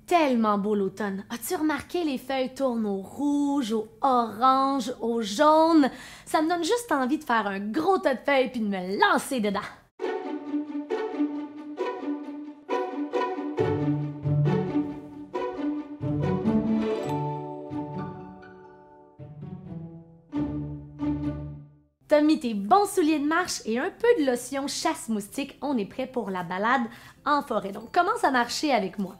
tellement beau l'automne. As-tu remarqué les feuilles tournent au rouge, au orange, au jaune? Ça me donne juste envie de faire un gros tas de feuilles puis de me lancer dedans. T'as mis tes bons souliers de marche et un peu de lotion chasse-moustique. On est prêt pour la balade en forêt. Donc, commence à marcher avec moi.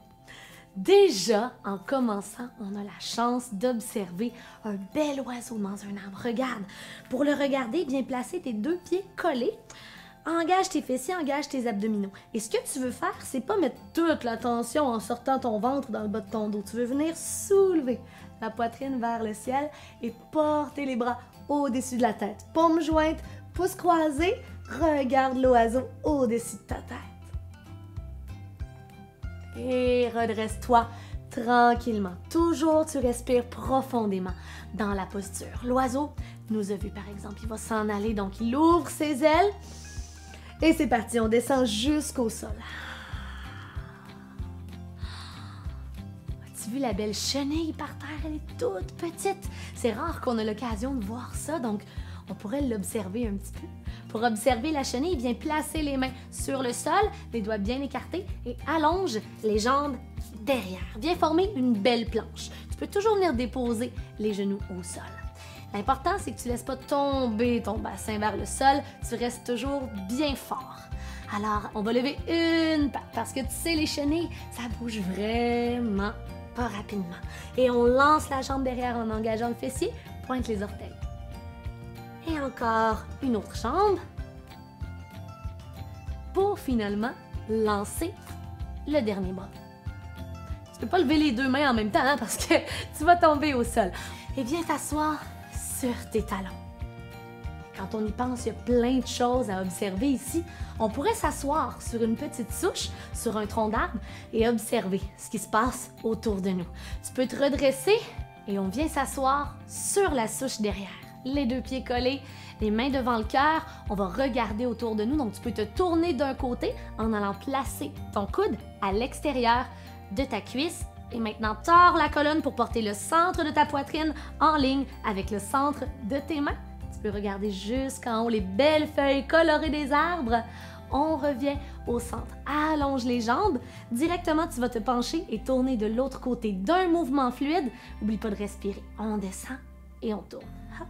Déjà, en commençant, on a la chance d'observer un bel oiseau dans un arbre. Regarde. Pour le regarder, bien placer tes deux pieds collés. Engage tes fessiers, engage tes abdominaux. Et ce que tu veux faire, c'est pas mettre toute la tension en sortant ton ventre dans le bas de ton dos. Tu veux venir soulever la poitrine vers le ciel et porter les bras au-dessus de la tête. Paumes jointes, pouces croisés, regarde l'oiseau au-dessus de ta tête. Et redresse-toi tranquillement. Toujours, tu respires profondément dans la posture. L'oiseau nous a vu, par exemple, il va s'en aller, donc il ouvre ses ailes. Et c'est parti, on descend jusqu'au sol. As-tu vu la belle chenille par terre? Elle est toute petite. C'est rare qu'on ait l'occasion de voir ça, donc on pourrait l'observer un petit peu. Pour observer la chenille, viens placer les mains sur le sol, les doigts bien écartés et allonge les jambes derrière. Viens former une belle planche. Tu peux toujours venir déposer les genoux au sol. L'important, c'est que tu ne laisses pas tomber ton bassin vers le sol, tu restes toujours bien fort. Alors, on va lever une patte parce que tu sais, les chenilles, ça bouge vraiment pas rapidement. Et on lance la jambe derrière en engageant le fessier, pointe les orteils. Et encore une autre jambe pour finalement lancer le dernier bras. Tu peux pas lever les deux mains en même temps hein, parce que tu vas tomber au sol. Et viens t'asseoir sur tes talons. Quand on y pense, il y a plein de choses à observer ici. On pourrait s'asseoir sur une petite souche, sur un tronc d'arbre et observer ce qui se passe autour de nous. Tu peux te redresser et on vient s'asseoir sur la souche derrière. Les deux pieds collés, les mains devant le cœur, on va regarder autour de nous. Donc, tu peux te tourner d'un côté en allant placer ton coude à l'extérieur de ta cuisse. Et maintenant, tords la colonne pour porter le centre de ta poitrine en ligne avec le centre de tes mains. Tu peux regarder jusqu'en haut les belles feuilles colorées des arbres. On revient au centre. Allonge les jambes. Directement, tu vas te pencher et tourner de l'autre côté d'un mouvement fluide. N'oublie pas de respirer. On descend et on tourne. Hop.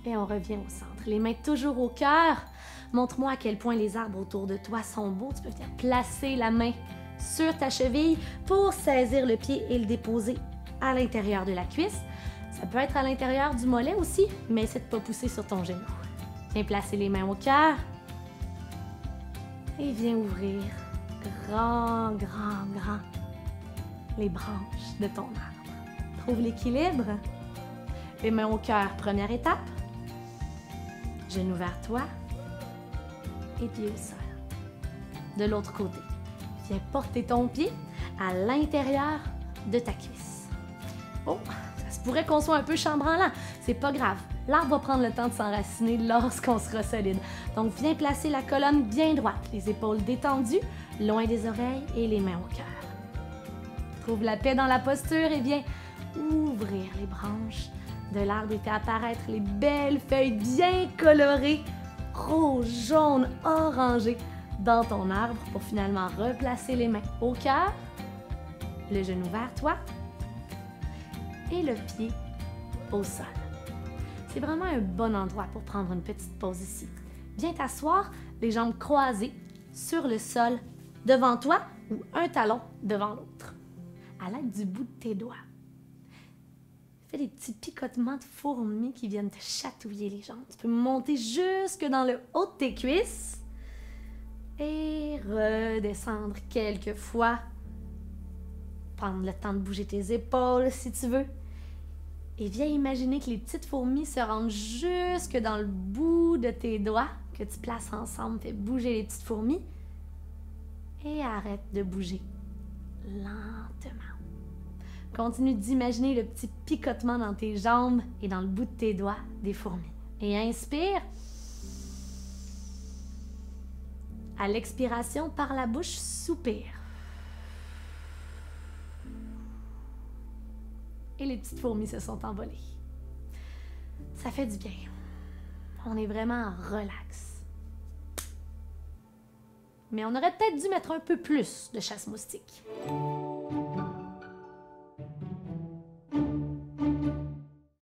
Et on revient au centre. Les mains toujours au cœur. Montre-moi à quel point les arbres autour de toi sont beaux. Tu peux venir placer la main sur ta cheville pour saisir le pied et le déposer à l'intérieur de la cuisse. Ça peut être à l'intérieur du mollet aussi, mais essaie de ne pas pousser sur ton genou. Viens placer les mains au cœur. Et viens ouvrir grand les branches de ton arbre. Trouve l'équilibre. Les mains au cœur, première étape. Genoux vers toi. Et pied au sol. De l'autre côté, viens porter ton pied à l'intérieur de ta cuisse. Oh, ça se pourrait qu'on soit un peu chambranlant. C'est pas grave. L'arbre va prendre le temps de s'enraciner lorsqu'on sera solide. Donc, viens placer la colonne bien droite, les épaules détendues, loin des oreilles et les mains au cœur. Trouve la paix dans la posture et viens ouvrir les branches de l'arbre et fais apparaître les belles feuilles bien colorées, rouge, jaune, orangé dans ton arbre pour finalement replacer les mains au cœur, le genou vers toi et le pied au sol. C'est vraiment un bon endroit pour prendre une petite pause ici. Viens t'asseoir, les jambes croisées sur le sol devant toi ou un talon devant l'autre, à l'aide du bout de tes doigts. Fais des petits picotements de fourmis qui viennent te chatouiller les jambes. Tu peux monter jusque dans le haut de tes cuisses et redescendre quelques fois. Prendre le temps de bouger tes épaules si tu veux. Et viens imaginer que les petites fourmis se rendent jusque dans le bout de tes doigts que tu places ensemble. Fais bouger les petites fourmis et arrête de bouger lentement. Continue d'imaginer le petit picotement dans tes jambes et dans le bout de tes doigts des fourmis. Et inspire. À l'expiration, par la bouche, soupire. et les petites fourmis se sont envolées. Ça fait du bien. On est vraiment relax. Mais on aurait peut-être dû mettre un peu plus de chasse-moustique.